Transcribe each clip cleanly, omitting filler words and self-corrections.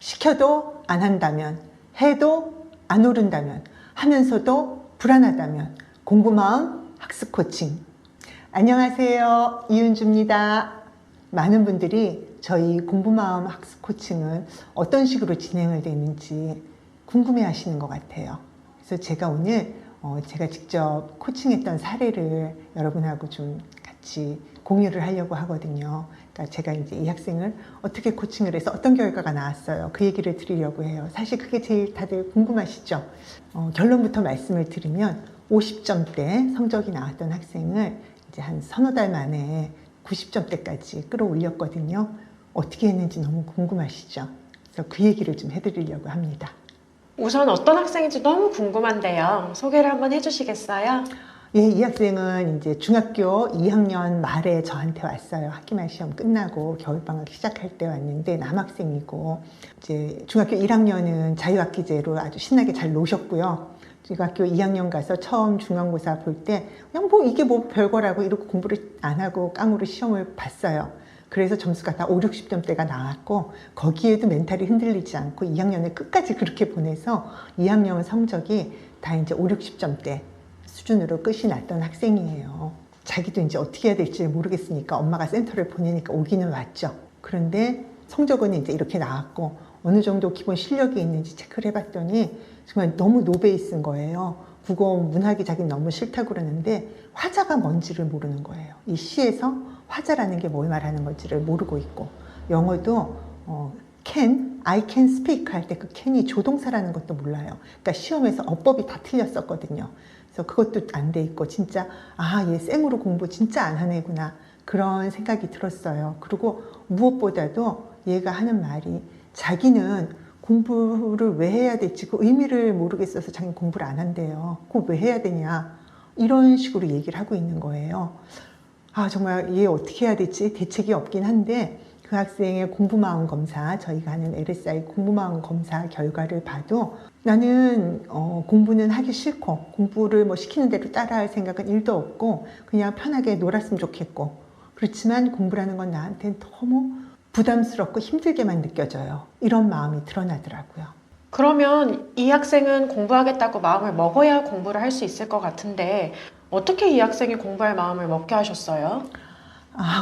시켜도 안 한다면, 해도 안 오른다면, 하면서도 불안하다면 공부마음 학습 코칭. 안녕하세요, 이은주입니다. 많은 분들이 저희 공부마음 학습 코칭을 어떤 식으로 진행을 되는지 궁금해 하시는 것 같아요. 그래서 제가 오늘 제가 직접 코칭했던 사례를 여러분하고 좀 같이 공유를 하려고 하거든요. 그러니까 제가 이제 이 학생을 어떻게 코칭을 해서 어떤 결과가 나왔어요. 그 얘기를 드리려고 해요. 사실 그게 제일 다들 궁금하시죠? 결론부터 말씀을 드리면 50점대 성적이 나왔던 학생을 이제 한 서너 달 만에 90점대까지 끌어올렸거든요. 어떻게 했는지 너무 궁금하시죠? 그래서 그 얘기를 좀 해드리려고 합니다. 우선 어떤 학생인지 너무 궁금한데요. 소개를 한번 해주시겠어요? 예, 이 학생은 이제 중학교 2학년 말에 저한테 왔어요. 학기말 시험 끝나고 겨울방학 시작할 때 왔는데 남학생이고, 이제 중학교 1학년은 자유학기제로 아주 신나게 잘 노셨고요. 중학교 2학년 가서 처음 중간고사 볼 때 그냥 뭐 이게 뭐 별거라고 이러고 공부를 안 하고 깡으로 시험을 봤어요. 그래서 점수가 다 5, 60점대가 나왔고, 거기에도 멘탈이 흔들리지 않고 2학년을 끝까지 그렇게 보내서 2학년 성적이 다 이제 5, 60점대 수준으로 끝이 났던 학생이에요. 자기도 이제 어떻게 해야 될지 모르겠으니까 엄마가 센터를 보내니까 오기는 왔죠. 그런데 성적은 이제 이렇게 나왔고, 어느 정도 기본 실력이 있는지 체크를 해봤더니 정말 너무 노베이스인 거예요. 국어 문학이 자기는 너무 싫다고 그러는데 화자가 뭔지를 모르는 거예요. 이 시에서 화자라는 게 뭘 말하는 건지를 모르고 있고, 영어도 I can speak 할 때 그 can이 조동사라는 것도 몰라요. 그러니까 시험에서 어법이 다 틀렸었거든요. 그래서 그것도 안 돼 있고, 진짜 얘 생으로 공부 진짜 안 하는 애구나, 그런 생각이 들었어요. 그리고 무엇보다도 얘가 하는 말이 자기는 공부를 왜 해야 될지 그 의미를 모르겠어서 자기는 공부를 안 한대요. 그거 왜 해야 되냐, 이런 식으로 얘기를 하고 있는 거예요. 정말 얘 어떻게 해야 될지 대책이 없긴 한데, 그 학생의 공부마음 검사, 저희가 하는 LSI 공부마음 검사 결과를 봐도 나는 공부는 하기 싫고 공부를 뭐 시키는 대로 따라할 생각은 1도 없고 그냥 편하게 놀았으면 좋겠고, 그렇지만 공부라는 건 나한테는 너무 부담스럽고 힘들게만 느껴져요. 이런 마음이 드러나더라고요. 그러면 이 학생은 공부하겠다고 마음을 먹어야 공부를 할 수 있을 것 같은데 어떻게 이 학생이 공부할 마음을 먹게 하셨어요?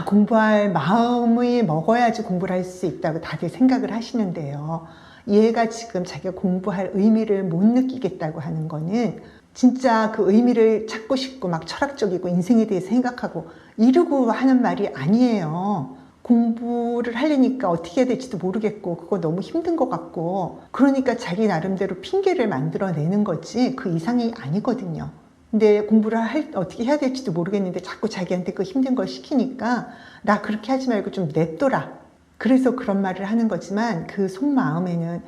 공부할 마음이 먹어야지 공부를 할 수 있다고 다들 생각을 하시는데요. 얘가 지금 자기가 공부할 의미를 못 느끼겠다고 하는 거는 진짜 그 의미를 찾고 싶고 막 철학적이고 인생에 대해서 생각하고 이러고 하는 말이 아니에요. 공부를 하려니까 어떻게 해야 될지도 모르겠고 그거 너무 힘든 것 같고, 그러니까 자기 나름대로 핑계를 만들어내는 거지 그 이상이 아니거든요. 근데 공부를 어떻게 해야 될지도 모르겠는데 자꾸 자기한테 그 힘든 걸 시키니까 나 그렇게 하지 말고 좀 냅둬라, 그래서 그런 말을 하는 거지만 그 속마음에는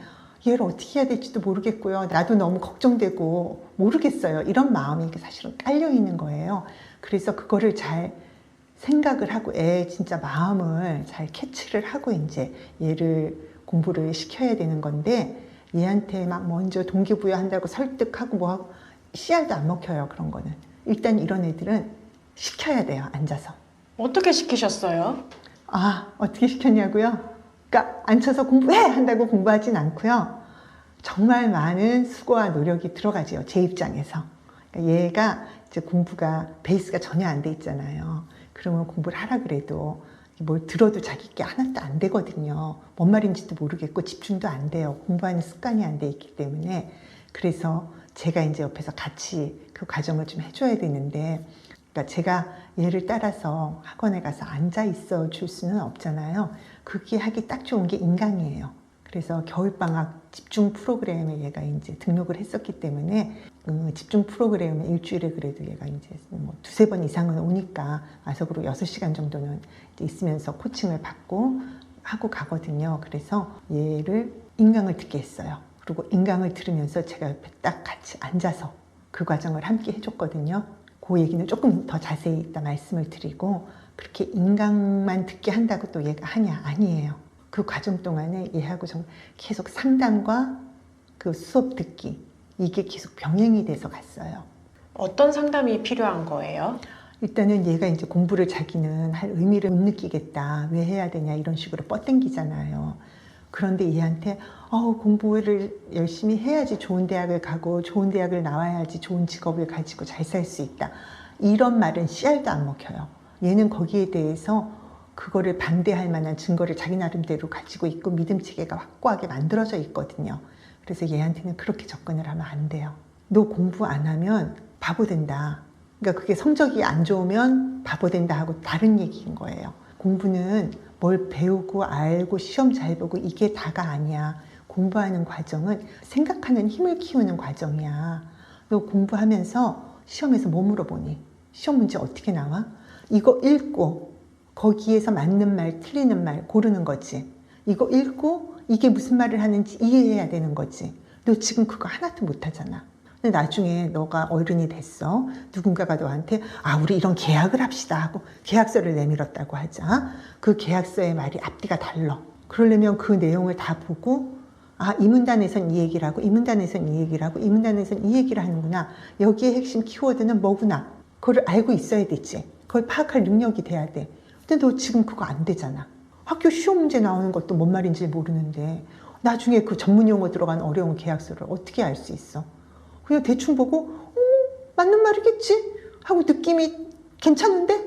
얘를 어떻게 해야 될지도 모르겠고요, 나도 너무 걱정되고 모르겠어요, 이런 마음이 사실은 깔려 있는 거예요. 그래서 그거를 잘 생각을 하고 진짜 마음을 잘 캐치를 하고 이제 얘를 공부를 시켜야 되는 건데, 얘한테 막 먼저 동기부여한다고 설득하고 뭐하고 씨알도 안 먹혀요. 그런 거는 일단 이런 애들은 시켜야 돼요. 앉아서. 어떻게 시키셨어요? 어떻게 시켰냐고요? 그러니까 앉혀서 공부해 한다고 공부하진 않고요, 정말 많은 수고와 노력이 들어가죠, 제 입장에서. 그러니까 얘가 이제 공부가 베이스가 전혀 안 돼 있잖아요. 그러면 공부를 하라 그래도 뭘 들어도 자기 게 하나도 안 되거든요. 뭔 말인지도 모르겠고 집중도 안 돼요. 공부하는 습관이 안 돼 있기 때문에. 그래서 제가 이제 옆에서 같이 그 과정을 좀 해줘야 되는데, 그러니까 제가 얘를 따라서 학원에 가서 앉아 있어 줄 수는 없잖아요. 그게 하기 딱 좋은 게 인강이에요. 그래서 겨울방학 집중 프로그램에 얘가 이제 등록을 했었기 때문에 집중 프로그램에 일주일에 그래도 얘가 이제 뭐 두세 번 이상은 오니까 와서 그리고 6시간 정도는 이제 있으면서 코칭을 받고 하고 가거든요. 그래서 얘를 인강을 듣게 했어요. 그리고 인강을 들으면서 제가 옆에 딱 같이 앉아서 그 과정을 함께 해줬거든요. 그 얘기는 조금 더 자세히 이따 말씀을 드리고, 그렇게 인강만 듣게 한다고 또 얘가 하냐? 아니에요. 그 과정 동안에 얘하고 좀 계속 상담과 그 수업 듣기, 이게 계속 병행이 돼서 갔어요. 어떤 상담이 필요한 거예요? 일단은 얘가 이제 공부를 자기는 할 의미를 못 느끼겠다, 왜 해야 되냐 이런 식으로 뻗댕기잖아요. 그런데 얘한테 공부를 열심히 해야지 좋은 대학을 가고 좋은 대학을 나와야지 좋은 직업을 가지고 잘 살 수 있다. 이런 말은 씨알도 안 먹혀요. 얘는 거기에 대해서 그거를 반대할 만한 증거를 자기 나름대로 가지고 있고 믿음 체계가 확고하게 만들어져 있거든요. 그래서 얘한테는 그렇게 접근을 하면 안 돼요. 너 공부 안 하면 바보 된다. 그러니까 그게 성적이 안 좋으면 바보 된다 하고 다른 얘기인 거예요. 공부는 뭘 배우고 알고 시험 잘 보고 이게 다가 아니야. 공부하는 과정은 생각하는 힘을 키우는 과정이야. 너 공부하면서 시험에서 뭐 물어보니? 시험 문제 어떻게 나와? 이거 읽고 거기에서 맞는 말, 틀리는 말 고르는 거지. 이거 읽고 이게 무슨 말을 하는지 이해해야 되는 거지. 너 지금 그거 하나도 못하잖아. 근데 나중에 너가 어른이 됐어. 누군가가 너한테 우리 이런 계약을 합시다 하고 계약서를 내밀었다고 하자. 그 계약서의 말이 앞뒤가 달라. 그러려면 그 내용을 다 보고 이 문단에선 이 얘기를 하고 이 문단에선 이 얘기를 하고 이 문단에선 이 얘기를 하는구나. 여기에 핵심 키워드는 뭐구나. 그걸 알고 있어야 되지. 그걸 파악할 능력이 돼야 돼. 근데 너 지금 그거 안 되잖아. 학교 시험 문제 나오는 것도 뭔 말인지 모르는데 나중에 그 전문 용어 들어간 어려운 계약서를 어떻게 알 수 있어? 그냥 대충 보고 맞는 말이겠지 하고 느낌이 괜찮은데?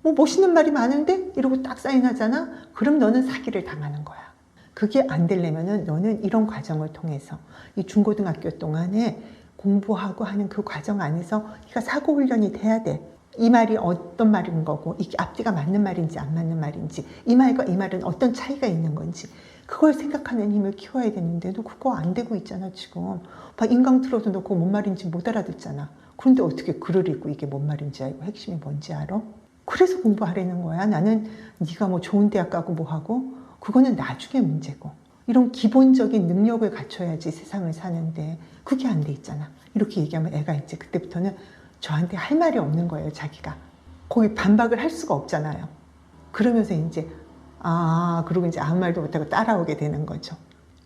뭐 멋있는 말이 많은데? 이러고 딱 사인하잖아? 그럼 너는 사기를 당하는 거야. 그게 안 되려면은 너는 이런 과정을 통해서 이 중고등학교 동안에 공부하고 하는 그 과정 안에서 네가 사고 훈련이 돼야 돼. 이 말이 어떤 말인 거고 이게 앞뒤가 맞는 말인지 안 맞는 말인지 이 말과 이 말은 어떤 차이가 있는 건지 그걸 생각하는 힘을 키워야 되는데 너 그거 안 되고 있잖아 지금. 인강 틀어도 너 그거 뭔 말인지 못 알아듣잖아. 그런데 어떻게 글을 읽고 이게 뭔 말인지 알고 핵심이 뭔지 알아? 그래서 공부하라는 거야. 나는 네가 뭐 좋은 대학 가고 뭐 하고 그거는 나중에 문제고 이런 기본적인 능력을 갖춰야지 세상을 사는데 그게 안 돼 있잖아. 이렇게 얘기하면 애가 이제 그때부터는 저한테 할 말이 없는 거예요. 자기가 거기 반박을 할 수가 없잖아요. 그러면서 이제 그러고 이제 아무 말도 못하고 따라오게 되는 거죠.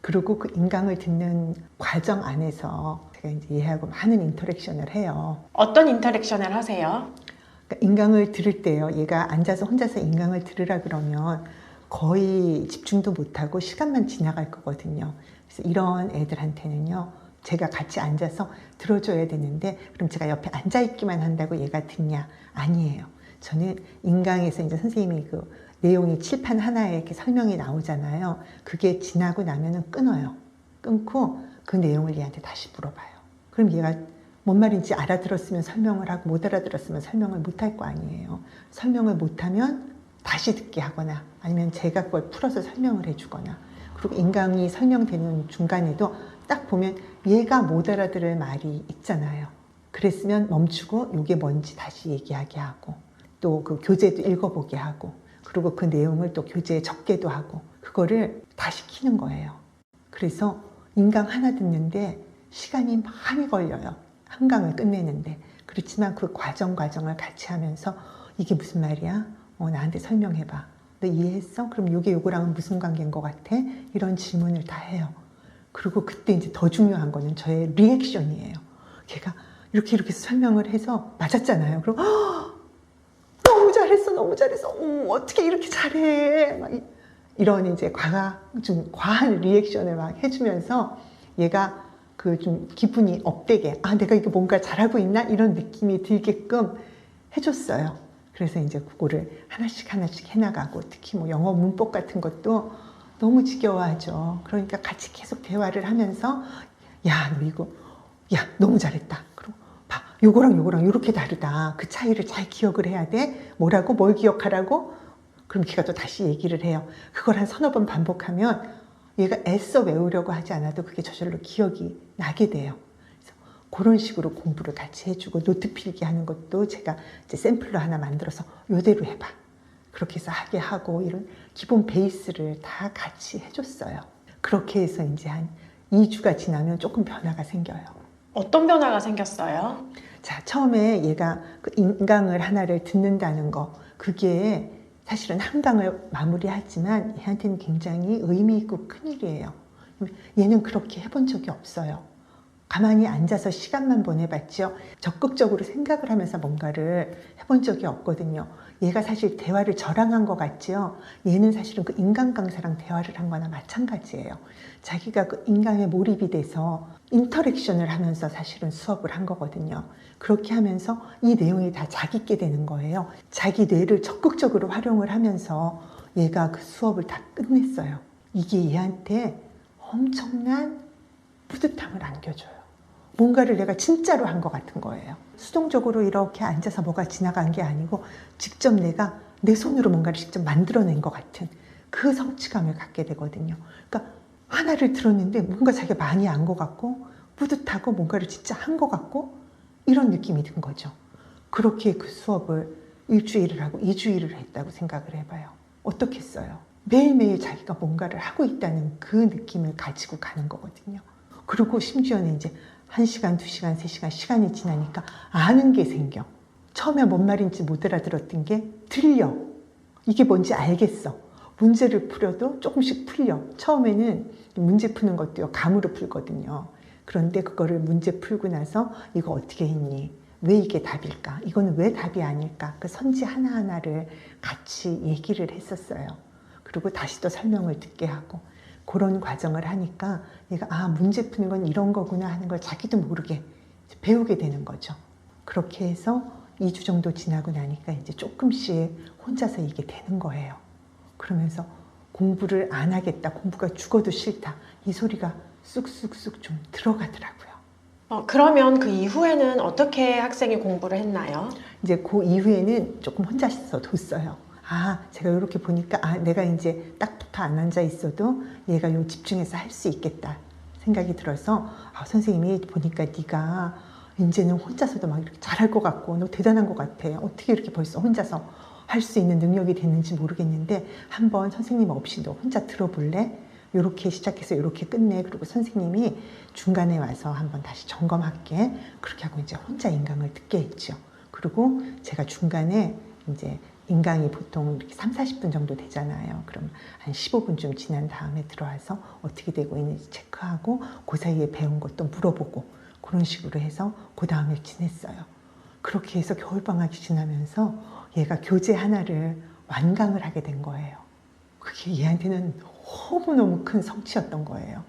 그리고 그 인강을 듣는 과정 안에서 제가 이제 얘하고 많은 인터랙션을 해요. 어떤 인터랙션을 하세요? 그러니까 인강을 들을 때요. 얘가 앉아서 혼자서 인강을 들으라 그러면 거의 집중도 못하고 시간만 지나갈 거거든요. 그래서 이런 애들한테는요. 제가 같이 앉아서 들어줘야 되는데 그럼 제가 옆에 앉아있기만 한다고 얘가 듣냐? 아니에요. 저는 인강에서 이제 선생님이 그 내용이 칠판 하나에 이렇게 설명이 나오잖아요. 그게 지나고 나면은 끊어요. 끊고 그 내용을 얘한테 다시 물어봐요. 그럼 얘가 뭔 말인지 알아들었으면 설명을 하고 못 알아들었으면 설명을 못 할 거 아니에요. 설명을 못하면 다시 듣게 하거나 아니면 제가 그걸 풀어서 설명을 해주거나 그리고 인강이 설명되는 중간에도 딱 보면 얘가 못 알아들을 말이 있잖아요. 그랬으면 멈추고 이게 뭔지 다시 얘기하게 하고 또 그 교재도 읽어보게 하고 그리고 그 내용을 또 교재에 적게도 하고 그거를 다시 키는 거예요. 그래서 인강 하나 듣는데 시간이 많이 걸려요. 한 강을 끝내는데. 그렇지만 그 과정을 같이 하면서 이게 무슨 말이야? 나한테 설명해봐. 너 이해했어? 그럼 요거랑은 무슨 관계인 것 같아? 이런 질문을 다 해요. 그리고 그때 이제 더 중요한 거는 저의 리액션이에요. 걔가 이렇게 설명을 해서 맞았잖아요. 그럼 너무 잘했어. 어떻게 이렇게 잘해? 막 이런 이제 좀 과한 리액션을 막 해주면서 얘가 그 좀 기분이 업되게 내가 이게 뭔가 잘하고 있나? 이런 느낌이 들게끔 해줬어요. 그래서 이제 그거를 하나씩 해나가고 특히 뭐 영어 문법 같은 것도 너무 지겨워하죠. 그러니까 같이 계속 대화를 하면서 너 너무 잘했다. 그리고 봐, 요거랑 요렇게 다르다. 그 차이를 잘 기억을 해야 돼. 뭐라고? 뭘 기억하라고? 그럼 걔가 또 다시 얘기를 해요. 그걸 한 서너 번 반복하면 얘가 애써 외우려고 하지 않아도 그게 저절로 기억이 나게 돼요. 그래서 그런 식으로 공부를 같이 해주고 노트 필기 하는 것도 제가 이제 샘플로 하나 만들어서 요대로 해봐. 그렇게 해서 하게 하고 이런 기본 베이스를 다 같이 해줬어요. 그렇게 해서 이제 한 2주가 지나면 조금 변화가 생겨요. 어떤 변화가 생겼어요? 자, 처음에 얘가 그 인강을 하나를 듣는다는 거, 그게 사실은 한 강을 마무리하지만 얘한테는 굉장히 의미 있고 큰일이에요. 얘는 그렇게 해본 적이 없어요. 가만히 앉아서 시간만 보내봤죠. 적극적으로 생각을 하면서 뭔가를 해본 적이 없거든요. 얘가 사실 대화를 저랑 한 것 같지요. 얘는 사실은 그 인간 강사랑 대화를 한 거나 마찬가지예요. 자기가 그 인간에 몰입이 돼서 인터랙션을 하면서 사실은 수업을 한 거거든요. 그렇게 하면서 이 내용이 다 자기께 되는 거예요. 자기 뇌를 적극적으로 활용을 하면서 얘가 그 수업을 다 끝냈어요. 이게 얘한테 엄청난 뿌듯함을 안겨줘요. 뭔가를 내가 진짜로 한 것 같은 거예요. 수동적으로 이렇게 앉아서 뭐가 지나간 게 아니고 직접 내가 내 손으로 뭔가를 직접 만들어낸 것 같은 그 성취감을 갖게 되거든요. 그러니까 하나를 들었는데 뭔가 자기가 많이 안 것 같고 뿌듯하고 뭔가를 진짜 한 것 같고 이런 느낌이 든 거죠. 그렇게 그 수업을 일주일을 하고 2주일을 했다고 생각을 해봐요. 어떻겠어요? 매일매일 자기가 뭔가를 하고 있다는 그 느낌을 가지고 가는 거거든요. 그리고 심지어는 이제 1시간, 2시간, 3시간 시간이 지나니까 아는 게 생겨. 처음에 뭔 말인지 못 알아들었던 게 들려. 이게 뭔지 알겠어. 문제를 풀어도 조금씩 풀려. 처음에는 문제 푸는 것도요, 감으로 풀거든요. 그런데 그거를 문제 풀고 나서 이거 어떻게 했니? 왜 이게 답일까? 이거는 왜 답이 아닐까? 그 선지 하나하나를 같이 얘기를 했었어요. 그리고 다시 또 설명을 듣게 하고 그런 과정을 하니까 얘가 아, 문제 푸는 건 이런 거구나 하는 걸 자기도 모르게 배우게 되는 거죠. 그렇게 해서 2주 정도 지나고 나니까 이제 조금씩 혼자서 이게 되는 거예요. 그러면서 공부를 안 하겠다, 공부가 죽어도 싫다, 이 소리가 쑥쑥쑥 좀 들어가더라고요. 그러면 그 이후에는 어떻게 학생이 공부를 했나요? 이제 그 이후에는 조금 혼자서 뒀어요. 아, 제가 이렇게 보니까 아, 내가 이제 딱 붙어 안 앉아 있어도 얘가 요 집중해서 할 수 있겠다 생각이 들어서 아, 선생님이 보니까 네가 이제는 혼자서도 막 이렇게 잘할 것 같고 너 대단한 것 같아. 어떻게 이렇게 벌써 혼자서 할 수 있는 능력이 됐는지 모르겠는데 한번 선생님 없이 너 혼자 들어볼래? 이렇게 시작해서 이렇게 끝내. 그리고 선생님이 중간에 와서 한번 다시 점검할게. 그렇게 하고 이제 혼자 인강을 듣게 했죠. 그리고 제가 중간에 이제 인강이 보통 이렇게 3, 40분 정도 되잖아요. 그럼 한 15분쯤 지난 다음에 들어와서 어떻게 되고 있는지 체크하고 그 사이에 배운 것도 물어보고 그런 식으로 해서 그 다음에 지냈어요. 그렇게 해서 겨울방학이 지나면서 얘가 교재 하나를 완강을 하게 된 거예요. 그게 얘한테는 너무너무 큰 성취였던 거예요.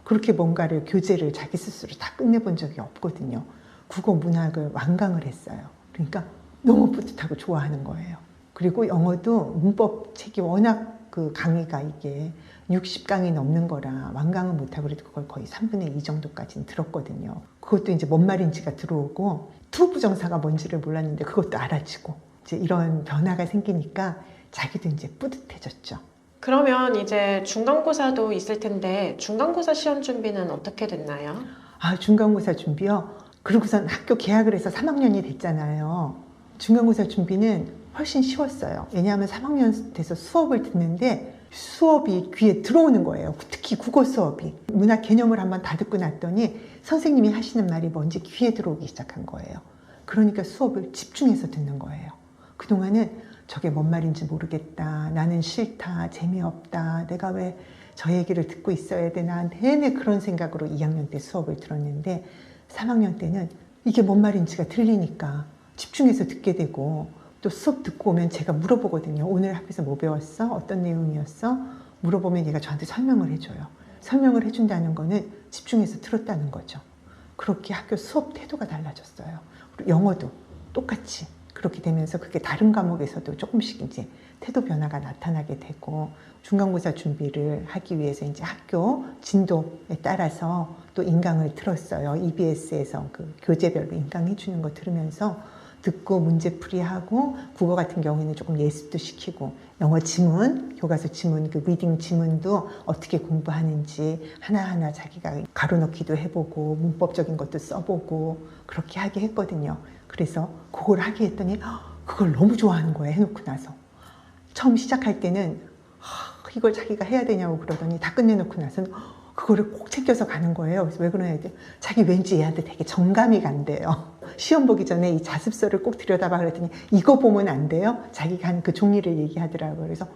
그렇게 뭔가를 교재를 자기 스스로 다 끝내본 적이 없거든요. 국어 문학을 완강을 했어요. 그러니까 너무 뿌듯하고 좋아하는 거예요. 그리고 영어도 문법 책이 워낙 그 강의가 이게 60강이 넘는 거라 완강은 못하고 그래도 그걸 거의 3분의 2 정도까지는 들었거든요. 그것도 이제 뭔 말인지가 들어오고 투부정사가 뭔지를 몰랐는데 그것도 알아지고 이제 이런 변화가 생기니까 자기도 이제 뿌듯해졌죠. 그러면 이제 중간고사도 있을 텐데 중간고사 시험 준비는 어떻게 됐나요? 아, 중간고사 준비요? 그러고선 학교 개학을 해서 3학년이 됐잖아요. 중간고사 준비는 훨씬 쉬웠어요. 왜냐하면 3학년 돼서 수업을 듣는데 수업이 귀에 들어오는 거예요. 특히 국어 수업이. 문학 개념을 한번 다 듣고 났더니 선생님이 하시는 말이 뭔지 귀에 들어오기 시작한 거예요. 그러니까 수업을 집중해서 듣는 거예요. 그동안은 저게 뭔 말인지 모르겠다. 나는 싫다. 재미없다. 내가 왜 저 얘기를 듣고 있어야 되나. 내내 그런 생각으로 2학년 때 수업을 들었는데 3학년 때는 이게 뭔 말인지가 들리니까 집중해서 듣게 되고 또 수업 듣고 오면 제가 물어보거든요. 오늘 학교에서 뭐 배웠어? 어떤 내용이었어? 물어보면 얘가 저한테 설명을 해줘요. 설명을 해준다는 거는 집중해서 들었다는 거죠. 그렇게 학교 수업 태도가 달라졌어요. 그리고 영어도 똑같이 그렇게 되면서 그게 다른 과목에서도 조금씩 이제 태도 변화가 나타나게 되고 중간고사 준비를 하기 위해서 이제 학교 진도에 따라서 또 인강을 들었어요. EBS에서 그 교재별로 인강해 주는 거 들으면서 듣고 문제풀이하고 국어 같은 경우에는 조금 예습도 시키고 영어 지문, 교과서 지문, 그 리딩 지문도 어떻게 공부하는지 하나하나 자기가 가로넣기도 해보고 문법적인 것도 써보고 그렇게 하게 했거든요. 그래서 그걸 하게 했더니 그걸 너무 좋아하는 거예요. 해놓고 나서. 처음 시작할 때는 이걸 자기가 해야 되냐고 그러더니 다 끝내놓고 나서는 그거를 꼭 챙겨서 가는 거예요. 그래서 왜 그러냐 했더니 자기 왠지 얘한테 되게 정감이 간대요. 시험 보기 전에 이 자습서를 꼭 들여다봐 그랬더니 이거 보면 안 돼요? 자기가 하는 그 종이를 얘기하더라고요. 그래서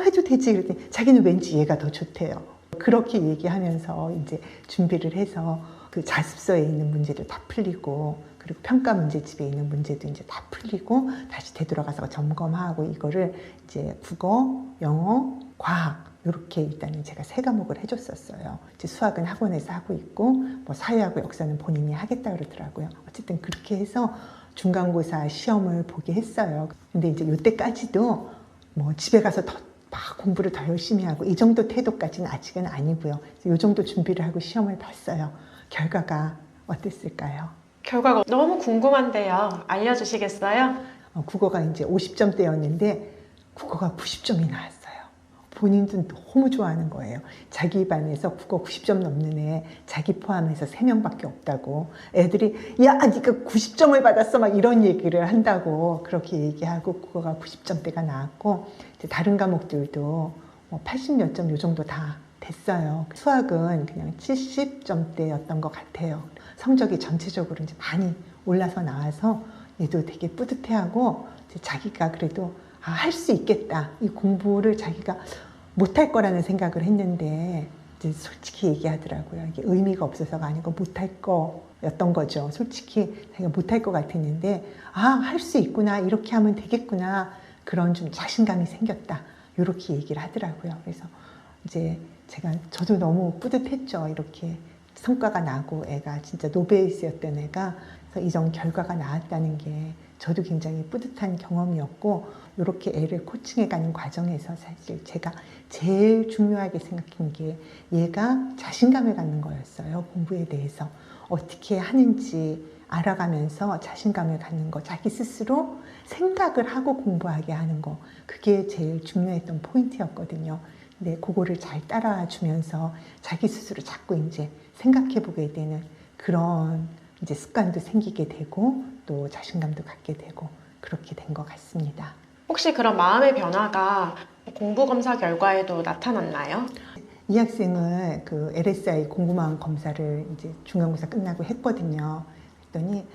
해도 되지 그랬더니 자기는 왠지 얘가 더 좋대요. 그렇게 얘기하면서 이제 준비를 해서 그 자습서에 있는 문제들 다 풀리고 그리고 평가 문제집에 있는 문제도 이제 다 풀리고 다시 되돌아가서 점검하고 이거를 이제 국어, 영어, 과학 이렇게 일단은 제가 3과목을 해줬었어요. 이제 수학은 학원에서 하고 있고 뭐 사회하고 역사는 본인이 하겠다 그러더라고요. 어쨌든 그렇게 해서 중간고사 시험을 보게 했어요. 근데 이제 이때까지도 뭐 집에 가서 막 공부를 더 열심히 하고 이 정도 태도까지는 아직은 아니고요. 이 정도 준비를 하고 시험을 봤어요. 결과가 어땠을까요? 결과가 너무 궁금한데요. 알려주시겠어요? 국어가 이제 50점대였는데 국어가 90점이 나왔어요. 본인도 너무 좋아하는 거예요. 자기 반에서 국어 90점 넘는 애 자기 포함해서 3명밖에 없다고. 애들이 야 네가 90점을 받았어 막 이런 얘기를 한다고 그렇게 얘기하고 국어가 90점대가 나왔고 이제 다른 과목들도 뭐 80몇 점 요 정도 다 됐어요. 수학은 그냥 70점대였던 것 같아요. 성적이 전체적으로 이제 많이 올라서 나와서 얘도 되게 뿌듯해하고 이제 자기가 그래도 할 수 있겠다. 이 공부를 자기가 못할 거라는 생각을 했는데 이제 솔직히 얘기하더라고요. 이게 의미가 없어서가 아니고 못할 거였던 거죠. 솔직히 자기가 못할 것 같았는데 할 수 있구나. 이렇게 하면 되겠구나. 그런 좀 자신감이 생겼다. 이렇게 얘기를 하더라고요. 그래서 이제 저도 너무 뿌듯했죠. 이렇게 성과가 나고 애가 진짜 노베이스였던 애가 그래서 이런 결과가 나왔다는 게 저도 굉장히 뿌듯한 경험이었고 이렇게 애를 코칭해가는 과정에서 사실 제가 제일 중요하게 생각한 게 얘가 자신감을 갖는 거였어요. 공부에 대해서 어떻게 하는지 알아가면서 자신감을 갖는 거, 자기 스스로 생각을 하고 공부하게 하는 거, 그게 제일 중요했던 포인트였거든요. 근데 그거를 잘 따라주면서 자기 스스로 자꾸 이제 생각해보게 되는 그런 이제 습관도 생기게 되고 또 자신감도 갖게 되고 그렇게 된 것 같습니다. 혹시 그런 마음의 변화가 공부 검사 결과에도 나타났나요? 이 학생을 그 LSI 공부마음 검사를 이제 중간고사 끝나고 했거든요. 했더니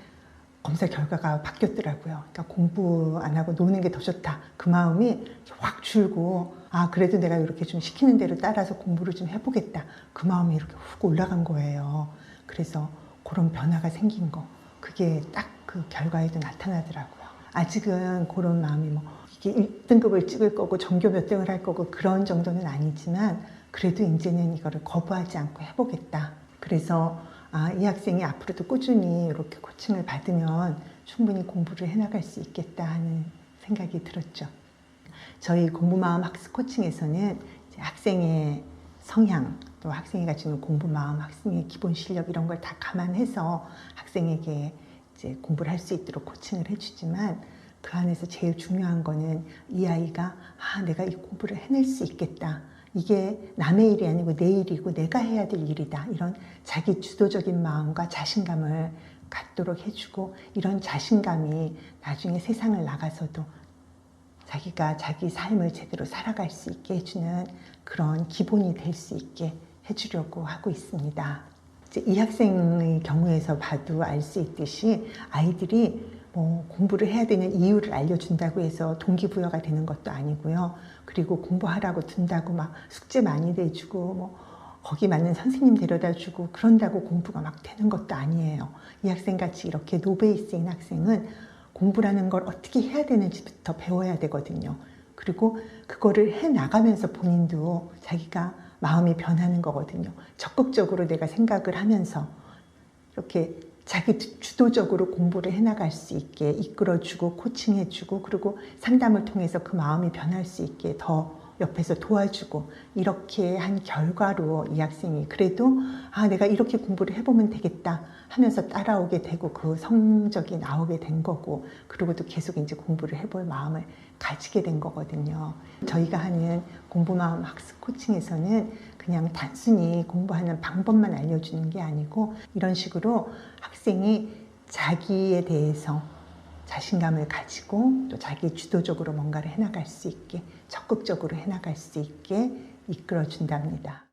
검사 결과가 바뀌었더라고요. 그러니까 공부 안 하고 노는 게 더 좋다. 그 마음이 확 줄고 그래도 내가 이렇게 좀 시키는 대로 따라서 공부를 좀 해보겠다. 그 마음이 이렇게 훅 올라간 거예요. 그래서 그런 변화가 생긴 거. 그게 딱 그 결과에도 나타나더라고요. 아직은 그런 마음이 뭐 이게 1등급을 찍을 거고 전교 몇 등을 할 거고 그런 정도는 아니지만 그래도 이제는 이거를 거부하지 않고 해보겠다. 그래서 이 학생이 앞으로도 꾸준히 이렇게 코칭을 받으면 충분히 공부를 해나갈 수 있겠다 하는 생각이 들었죠. 저희 공부마음 학습 코칭에서는 이제 학생의 성향, 또 학생이 가지고 있는 공부마음, 학생의 기본 실력 이런 걸 다 감안해서 학생에게 이제 공부를 할 수 있도록 코칭을 해주지만 그 안에서 제일 중요한 거는 이 아이가 내가 이 공부를 해낼 수 있겠다. 이게 남의 일이 아니고 내 일이고 내가 해야 될 일이다. 이런 자기 주도적인 마음과 자신감을 갖도록 해주고 이런 자신감이 나중에 세상을 나가서도 자기가 자기 삶을 제대로 살아갈 수 있게 해주는 그런 기본이 될 수 있게 해주려고 하고 있습니다. 이제 이 학생의 경우에서 봐도 알 수 있듯이 아이들이 뭐 공부를 해야 되는 이유를 알려준다고 해서 동기부여가 되는 것도 아니고요. 그리고 공부하라고 둔다고 막 숙제 많이 내주고 뭐 거기 맞는 선생님 데려다주고 그런다고 공부가 막 되는 것도 아니에요. 이 학생같이 이렇게 노베이스인 학생은 공부라는 걸 어떻게 해야 되는지부터 배워야 되거든요. 그리고 그거를 해나가면서 본인도 자기가 마음이 변하는 거거든요. 적극적으로 내가 생각을 하면서 이렇게 자기 주도적으로 공부를 해나갈 수 있게 이끌어주고 코칭해주고 그리고 상담을 통해서 그 마음이 변할 수 있게 더 옆에서 도와주고 이렇게 한 결과로 이 학생이 그래도 내가 이렇게 공부를 해보면 되겠다 하면서 따라오게 되고 그 성적이 나오게 된 거고 그리고 또 계속 이제 공부를 해볼 마음을 가지게 된 거거든요. 저희가 하는 공부마음 학습 코칭에서는 그냥 단순히 공부하는 방법만 알려주는 게 아니고 이런 식으로 학생이 자기에 대해서 자신감을 가지고 또 자기 주도적으로 뭔가를 해나갈 수 있게 적극적으로 해나갈 수 있게 이끌어 준답니다.